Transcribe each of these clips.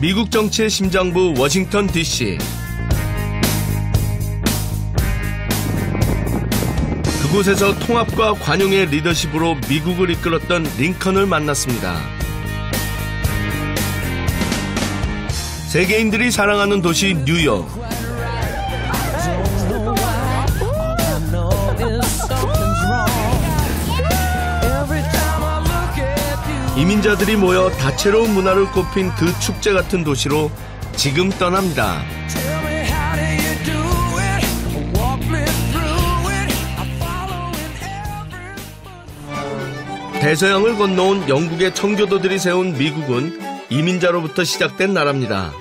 미국 정치의 심장부 워싱턴 DC. 그곳에서 통합과 관용의 리더십으로 미국을 이끌었던 링컨을 만났습니다. 세계인들이 사랑하는 도시 뉴욕. 이민자들이 모여 다채로운 문화를 꼽힌 그 축제 같은 도시로 지금 떠납니다. 대서양을 건너온 영국의 청교도들이 세운 미국은 이민자로부터 시작된 나라입니다.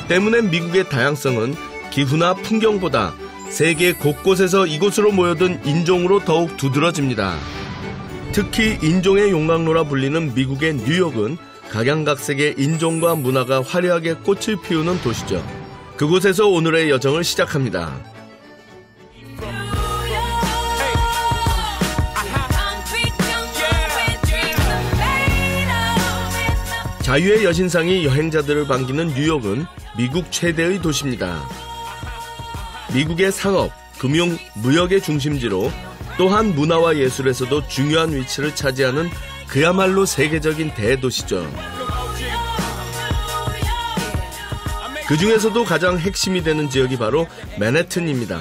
때문에 미국의 다양성은 기후나 풍경보다 세계 곳곳에서 이곳으로 모여든 인종으로 더욱 두드러집니다. 특히 인종의 용광로라 불리는 미국의 뉴욕은 각양각색의 인종과 문화가 화려하게 꽃을 피우는 도시죠. 그곳에서 오늘의 여정을 시작합니다. 자유의 여신상이 여행자들을 반기는 뉴욕은 미국 최대의 도시입니다. 미국의 상업, 금융, 무역의 중심지로 또한 문화와 예술에서도 중요한 위치를 차지하는 그야말로 세계적인 대도시죠. 그 중에서도 가장 핵심이 되는 지역이 바로 맨해튼입니다.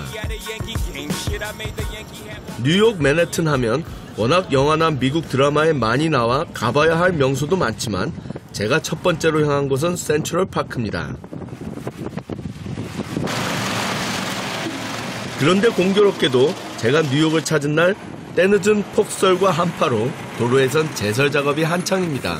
뉴욕 맨해튼 하면 워낙 영화나 미국 드라마에 많이 나와 가봐야 할 명소도 많지만 제가 첫 번째로 향한 곳은 센트럴 파크입니다. 그런데 공교롭게도 제가 뉴욕을 찾은 날 때늦은 폭설과 한파로 도로에선 제설 작업이 한창입니다.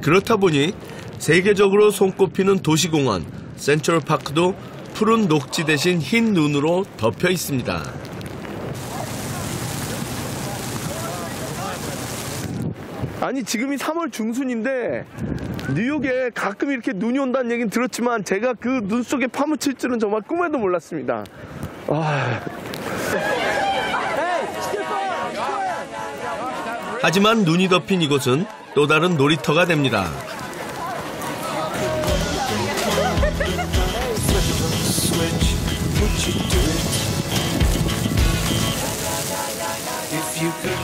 그렇다 보니 세계적으로 손꼽히는 도시공원 센트럴 파크도 푸른 녹지 대신 흰 눈으로 덮여 있습니다. 아니 지금이 3월 중순인데 뉴욕에 가끔 이렇게 눈이 온다는 얘기는 들었지만 제가 그 눈 속에 파묻힐 줄은 정말 꿈에도 몰랐습니다. 하지만 눈이 덮인 이곳은 또 다른 놀이터가 됩니다.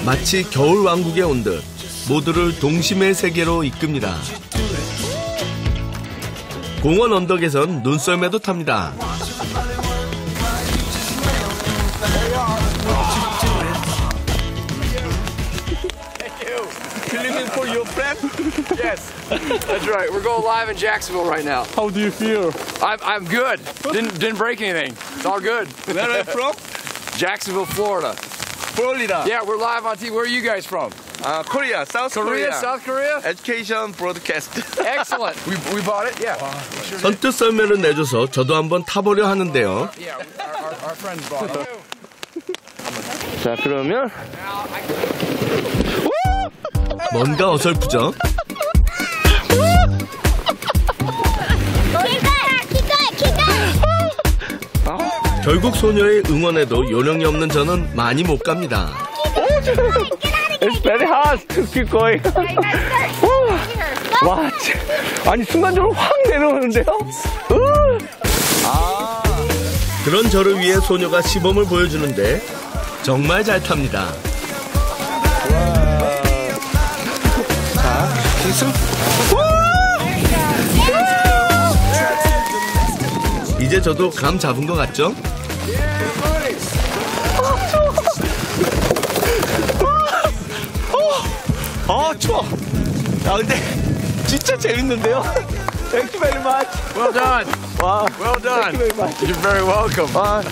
마치 겨울 왕국에 온 듯 모두를 동심의 세계로 이끕니다. 공원 언덕에선 눈썰매도 탑니다. Filming for your prep? Yes, that's right. We're going live in Jacksonville right now. How do you feel? I'm good. Didn't break anything. It's all good. Where are you from? Jacksonville, Florida. Florida. Yeah, we're live on TV. Where are you guys from? Korea, South Korea. South Korea? Education broadcast. Excellent. We bought it. Yeah. 선뜻 썰매를 내줘서 저도 한번 타보려 하는데요. Yeah, our friends bought it. 자, 그러면 뭔가 어설프죠? 결국 소녀의 응원에도 요령이 없는 저는 많이 못 갑니다. It's very hard to keep going. 와, 아니 순간적으로 확 내려오는데요? 그런 저를 위해 소녀가 시범을 보여주는데 정말 잘 탑니다. 자, 기술. 이제 저도 감 잡은 것 같죠? 추워. 근데 진짜 재밌는데요? Thank you very much. Well done. 와, Well done. Thank you very much. You're very welcome.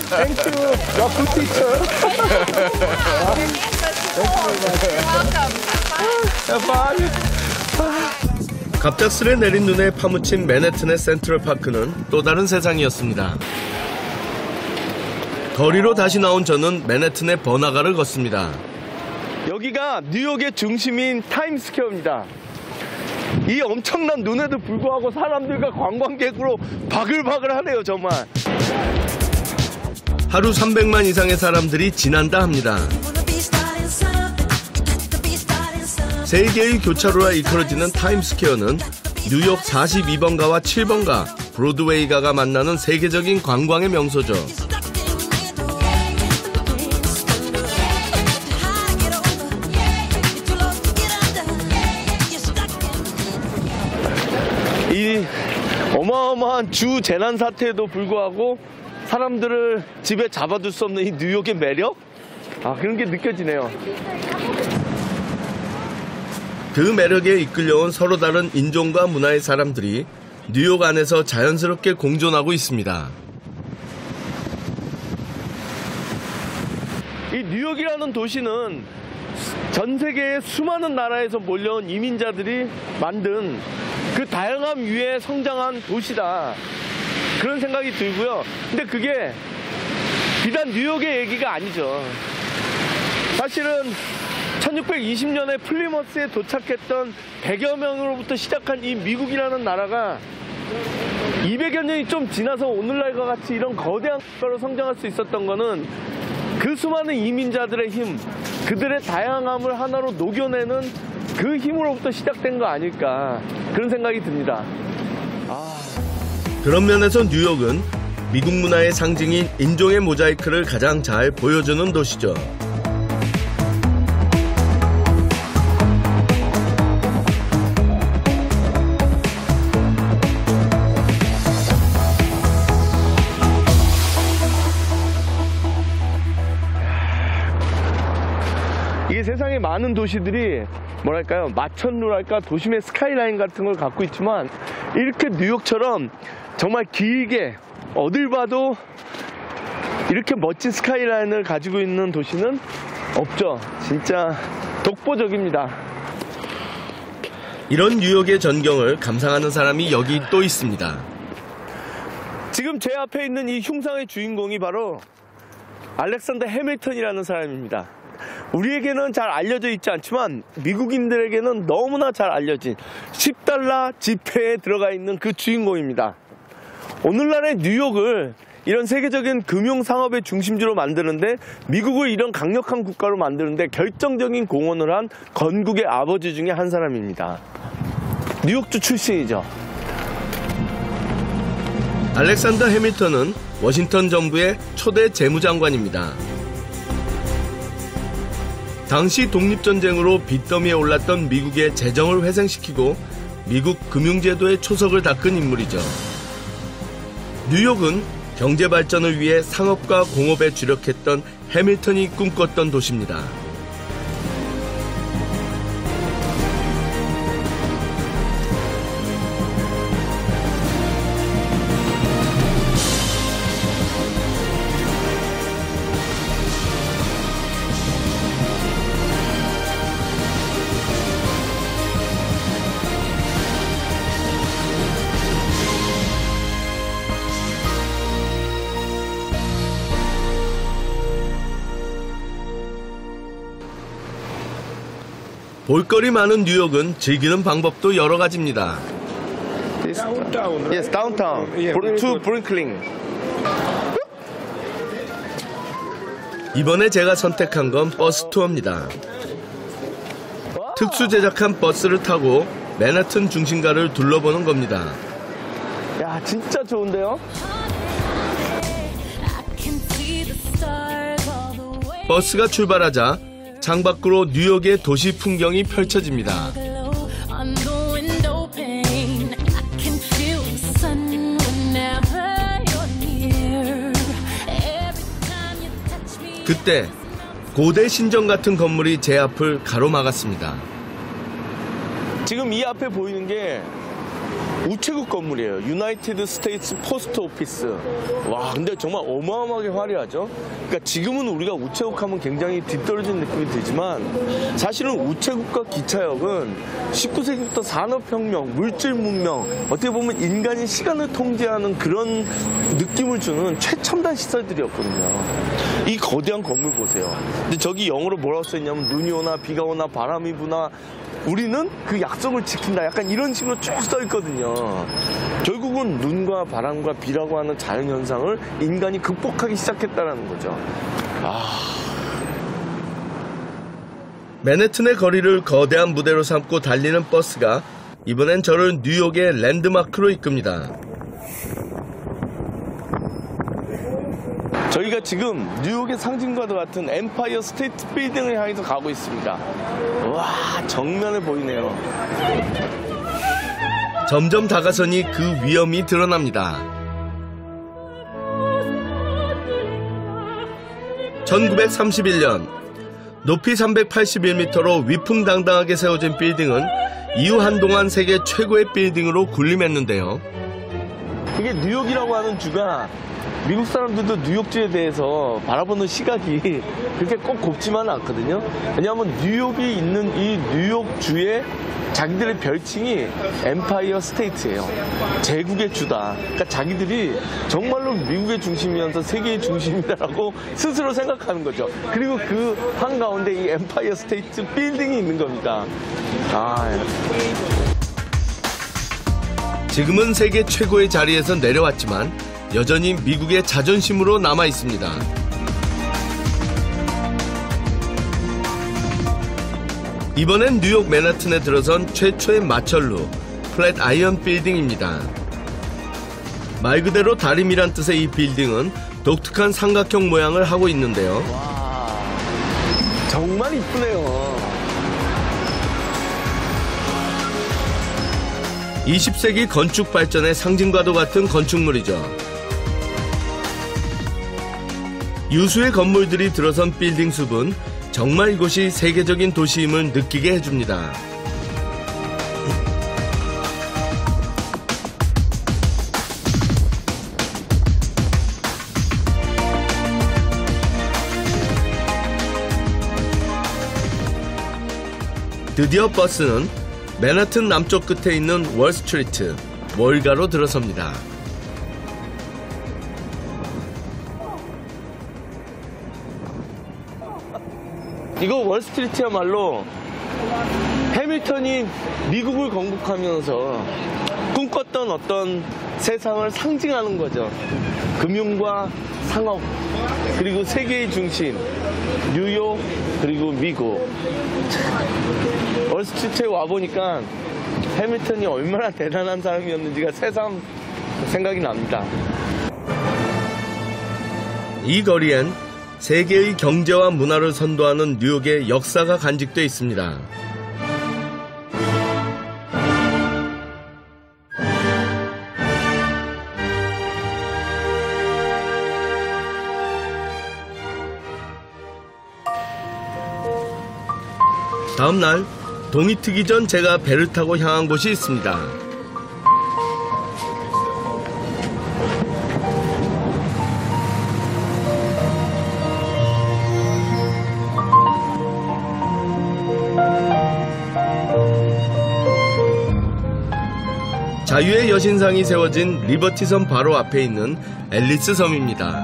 Thank you. You're good teacher. Thank you very much. 갑작스레 내린 눈에 파묻힌 맨해튼의 센트럴 파크는 또 다른 세상이었습니다. 거리로 다시 나온 저는 맨해튼의 번화가를 걷습니다. 여기가 뉴욕의 중심인 타임스퀘어입니다. 이 엄청난 눈에도 불구하고 사람들과 관광객으로 바글바글하네요, 정말. 하루 300만 이상의 사람들이 지난다 합니다. 세 개의 교차로라 이끌어지는 타임스퀘어는 뉴욕 42번가와 7번가, 브로드웨이가가 만나는 세계적인 관광의 명소죠. 이 어마어마한 주 재난 사태에도 불구하고 사람들을 집에 잡아둘 수 없는 이 뉴욕의 매력? 그런 게 느껴지네요. 그 매력에 이끌려온 서로 다른 인종과 문화의 사람들이 뉴욕 안에서 자연스럽게 공존하고 있습니다. 이 뉴욕이라는 도시는 전 세계의 수많은 나라에서 몰려온 이민자들이 만든 그 다양함 위에 성장한 도시다. 그런 생각이 들고요. 근데 그게 비단 뉴욕의 얘기가 아니죠. 사실은 1620년에 플리머스에 도착했던 100여 명으로부터 시작한 이 미국이라는 나라가 200여 년이 좀 지나서 오늘날과 같이 이런 거대한 국가로 성장할 수 있었던 거는 그 수많은 이민자들의 힘, 그들의 다양함을 하나로 녹여내는 그 힘으로부터 시작된 거 아닐까, 그런 생각이 듭니다. 그런 면에서 뉴욕은 미국 문화의 상징인 인종의 모자이크를 가장 잘 보여주는 도시죠. 이게 세상에 많은 도시들이 뭐랄까요, 마천루랄까, 도심의 스카이라인 같은 걸 갖고 있지만 이렇게 뉴욕처럼 정말 길게 어딜 봐도 이렇게 멋진 스카이라인을 가지고 있는 도시는 없죠. 진짜 독보적입니다. 이런 뉴욕의 전경을 감상하는 사람이 여기 또 있습니다. 지금 제 앞에 있는 이 흉상의 주인공이 바로 알렉산더 해밀턴이라는 사람입니다. 우리에게는 잘 알려져 있지 않지만 미국인들에게는 너무나 잘 알려진 $10 지폐에 들어가 있는 그 주인공입니다. 오늘날의 뉴욕을 이런 세계적인 금융상업의 중심지로 만드는데, 미국을 이런 강력한 국가로 만드는데 결정적인 공헌을 한 건국의 아버지 중에 한 사람입니다. 뉴욕주 출신이죠. 알렉산더 해밀턴은 워싱턴 정부의 초대 재무장관입니다. 당시 독립전쟁으로 빚더미에 올랐던 미국의 재정을 회생시키고 미국 금융제도의 초석을 닦은 인물이죠. 뉴욕은 경제발전을 위해 상업과 공업에 주력했던 해밀턴이 꿈꿨던 도시입니다. 볼거리 많은 뉴욕은 즐기는 방법도 여러 가지입니다. Downtown. Yes, downtown. To Brooklyn. 이번에 제가 선택한 건 버스 투어입니다. 특수 제작한 버스를 타고 맨하튼 중심가를 둘러보는 겁니다. 야, 진짜 좋은데요? 버스가 출발하자 창밖으로 뉴욕의 도시 풍경이 펼쳐집니다. 그때 고대 신전 같은 건물이 제 앞을 가로막았습니다. 지금 이 앞에 보이는 게 우체국 건물이에요. 유나이티드 스테이츠 포스트 오피스. 와, 근데 정말 어마어마하게 화려하죠. 그러니까 지금은 우리가 우체국 하면 굉장히 뒤떨어진 느낌이 들지만 사실은 우체국과 기차역은 19세기부터 산업혁명, 물질문명, 어떻게 보면 인간이 시간을 통제하는 그런 느낌을 주는 최첨단 시설들이었거든요. 이 거대한 건물 보세요. 근데 저기 영어로 뭐라고 써있냐면 눈이 오나 비가 오나 바람이 부나 우리는 그 약속을 지킨다. 약간 이런 식으로 쭉 써있거든요. 결국은 눈과 바람과 비라고 하는 자연현상을 인간이 극복하기 시작했다는 거죠. 맨해튼의 거리를 거대한 무대로 삼고 달리는 버스가 이번엔 저를 뉴욕의 랜드마크로 이끕니다. 저희가 지금 뉴욕의 상징과도 같은 엠파이어 스테이트 빌딩을 향해서 가고 있습니다. 와, 정면에 보이네요. 점점 다가서니 그 위험이 드러납니다. 1931년 높이 381m로 위풍당당하게 세워진 빌딩은 이후 한동안 세계 최고의 빌딩으로 군림했는데요. 이게 뉴욕이라고 하는 주가 미국 사람들도 뉴욕주에 대해서 바라보는 시각이 그렇게 꼭 곱지만은 않거든요. 왜냐하면 뉴욕이 있는 이 뉴욕주의 자기들의 별칭이 엠파이어 스테이트예요. 제국의 주다. 그러니까 자기들이 정말로 미국의 중심이면서 세계의 중심이라고 스스로 생각하는 거죠. 그리고 그 한가운데 이 엠파이어 스테이트 빌딩이 있는 겁니다. 지금은 세계 최고의 자리에서 내려왔지만 여전히 미국의 자존심으로 남아 있습니다. 이번엔 뉴욕 맨하튼에 들어선 최초의 마철루 플랫 아이언 빌딩입니다. 말 그대로 다림이란 뜻의 이 빌딩은 독특한 삼각형 모양을 하고 있는데요. 와, 정말 이쁘네요. 20세기 건축 발전의 상징과도 같은 건축물이죠. 유수의 건물들이 들어선 빌딩 숲은 정말 이곳이 세계적인 도시임을 느끼게 해줍니다. 드디어 버스는 맨하튼 남쪽 끝에 있는 월스트리트, 월가로 들어섭니다. 이거 월스트리트야말로 해밀턴이 미국을 건국하면서 꿈꿨던 어떤 세상을 상징하는 거죠. 금융과 상업, 그리고 세계의 중심, 뉴욕, 그리고 미국. 월스트리트에 와보니까 해밀턴이 얼마나 대단한 사람이었는지가 새삼 생각이 납니다. 이 거리엔 세계의 경제와 문화를 선도하는 뉴욕의 역사가 간직돼 있습니다. 다음 날 동이 트기 전 제가 배를 타고 향한 곳이 있습니다. 자유의 여신상이 세워진 리버티섬 바로 앞에 있는 앨리스 섬입니다.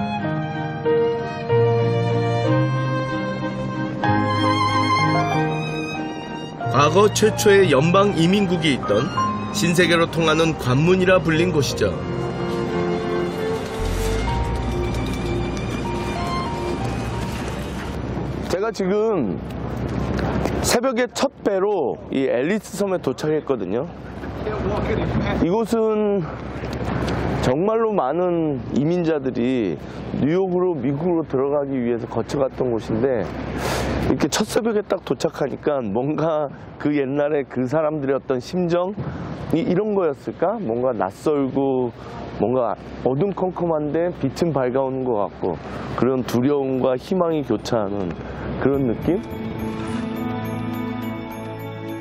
과거 최초의 연방 이민국이 있던 신세계로 통하는 관문이라 불린 곳이죠. 제가 지금 새벽에 첫 배로 이 앨리스 섬에 도착했거든요. 이곳은 정말로 많은 이민자들이 뉴욕으로 미국으로 들어가기 위해서 거쳐갔던 곳인데 이렇게 첫 새벽에 딱 도착하니까 뭔가 그 옛날에 그 사람들의 어떤 심정이 이런 거였을까? 뭔가 낯설고 뭔가 어둠컴컴한데 빛은 밝아오는 것 같고 그런 두려움과 희망이 교차하는 그런 느낌?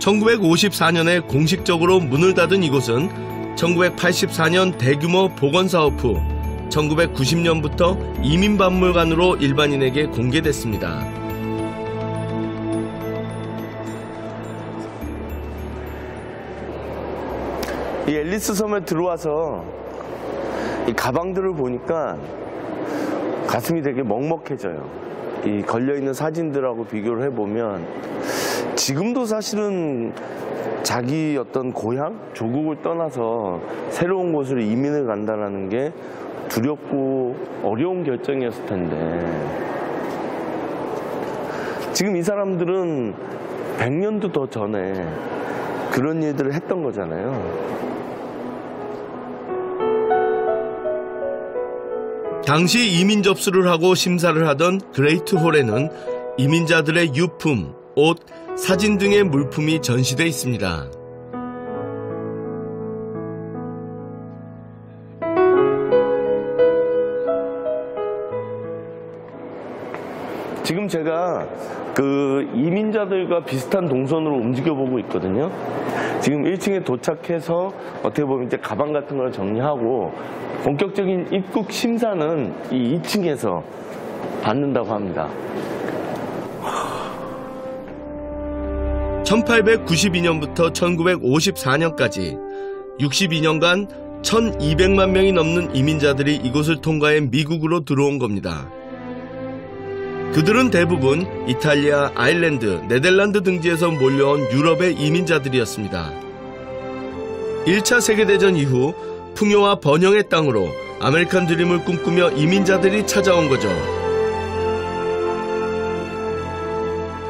1954년에 공식적으로 문을 닫은 이곳은 1984년 대규모 복원사업 후 1990년부터 이민박물관으로 일반인에게 공개됐습니다. 이 앨리스 섬에 들어와서 이 가방들을 보니까 가슴이 되게 먹먹해져요. 이 걸려있는 사진들하고 비교를 해보면 지금도 사실은 자기 어떤 고향, 조국을 떠나서 새로운 곳으로 이민을 간다는 게 두렵고 어려운 결정이었을 텐데 지금 이 사람들은 100년도 더 전에 그런 일들을 했던 거잖아요. 당시 이민 접수를 하고 심사를 하던 그레이트 홀에는 이민자들의 유품, 옷, 사진 등의 물품이 전시돼 있습니다. 지금 제가 그 이민자들과 비슷한 동선으로 움직여보고 있거든요. 지금 1층에 도착해서 어떻게 보면 이제 가방 같은 걸 정리하고 본격적인 입국 심사는 이 2층에서 받는다고 합니다. 1892년부터 1954년까지 62년간 1200만 명이 넘는 이민자들이 이곳을 통과해 미국으로 들어온 겁니다. 그들은 대부분 이탈리아, 아일랜드, 네덜란드 등지에서 몰려온 유럽의 이민자들이었습니다. 1차 세계대전 이후 풍요와 번영의 땅으로 아메리칸 드림을 꿈꾸며 이민자들이 찾아온 거죠.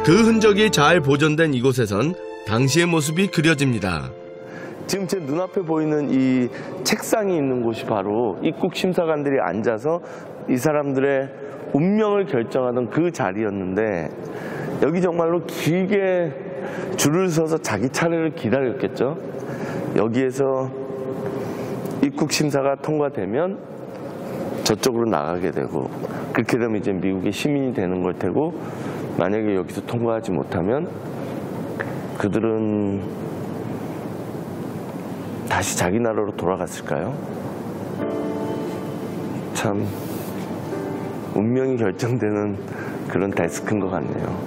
그 흔적이 잘 보존된 이곳에선 당시의 모습이 그려집니다. 지금 제 눈앞에 보이는 이 책상이 있는 곳이 바로 입국 심사관들이 앉아서 이 사람들의 운명을 결정하던 그 자리였는데, 여기 정말로 길게 줄을 서서 자기 차례를 기다렸겠죠. 여기에서 입국 심사가 통과되면 저쪽으로 나가게 되고, 그렇게 되면 이제 미국의 시민이 되는 걸 테고, 만약에 여기서 통과하지 못하면 그들은 다시 자기 나라로 돌아갔을까요? 참 운명이 결정되는 그런 데스크인 것 같네요.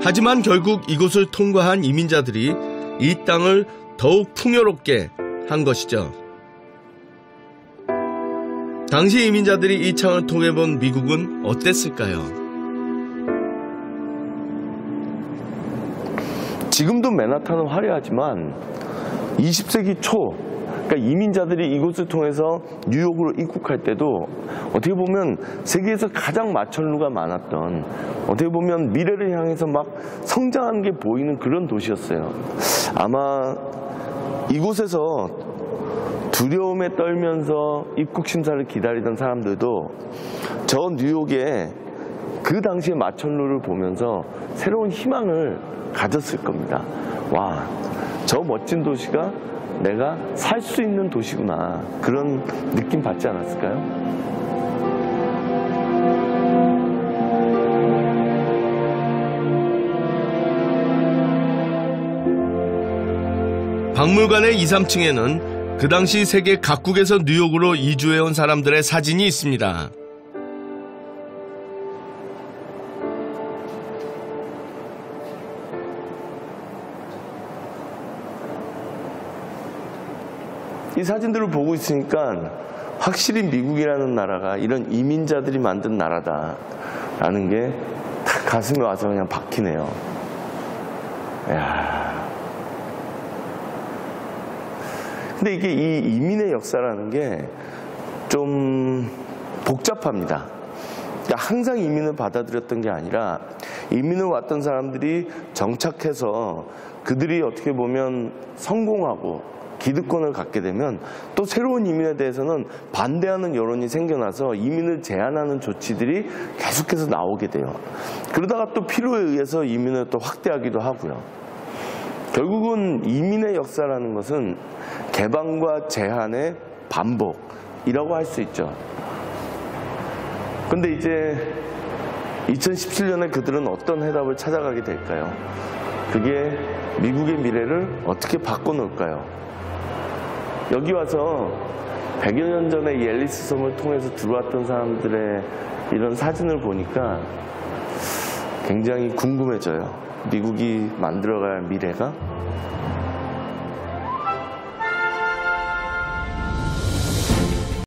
하지만 결국 이곳을 통과한 이민자들이 이 땅을 더욱 풍요롭게 한 것이죠. 당시 이민자들이 이 창을 통해 본 미국은 어땠을까요? 지금도 맨하탄은 화려하지만 20세기 초, 그러니까 이민자들이 이곳을 통해서 뉴욕으로 입국할 때도 어떻게 보면 세계에서 가장 마천루가 많았던, 어떻게 보면 미래를 향해서 막 성장하는 게 보이는 그런 도시였어요. 아마 이곳에서 두려움에 떨면서 입국 심사를 기다리던 사람들도 저 뉴욕의 그 당시의 마천루를 보면서 새로운 희망을 가졌을 겁니다. 와, 저 멋진 도시가 내가 살 수 있는 도시구나, 그런 느낌 받지 않았을까요? 박물관의 2, 3층에는 그 당시 세계 각국에서 뉴욕으로 이주해온 사람들의 사진이 있습니다. 이 사진들을 보고 있으니까 확실히 미국이라는 나라가 이런 이민자들이 만든 나라다라는 게 딱 가슴에 와서 그냥 박히네요. 이야. 근데 이게 이 이민의 역사라는 게 좀 복잡합니다. 그러니까 항상 이민을 받아들였던 게 아니라, 이민을 왔던 사람들이 정착해서 그들이 어떻게 보면 성공하고 기득권을 갖게 되면 또 새로운 이민에 대해서는 반대하는 여론이 생겨나서 이민을 제한하는 조치들이 계속해서 나오게 돼요. 그러다가 또 필요에 의해서 이민을 또 확대하기도 하고요. 결국은 이민의 역사라는 것은 개방과 제한의 반복이라고 할 수 있죠. 근데 이제 2017년에 그들은 어떤 해답을 찾아가게 될까요? 그게 미국의 미래를 어떻게 바꿔놓을까요? 여기 와서 100여 년 전에 이 앨리스 섬을 통해서 들어왔던 사람들의 이런 사진을 보니까 굉장히 궁금해져요. 미국이 만들어갈 미래가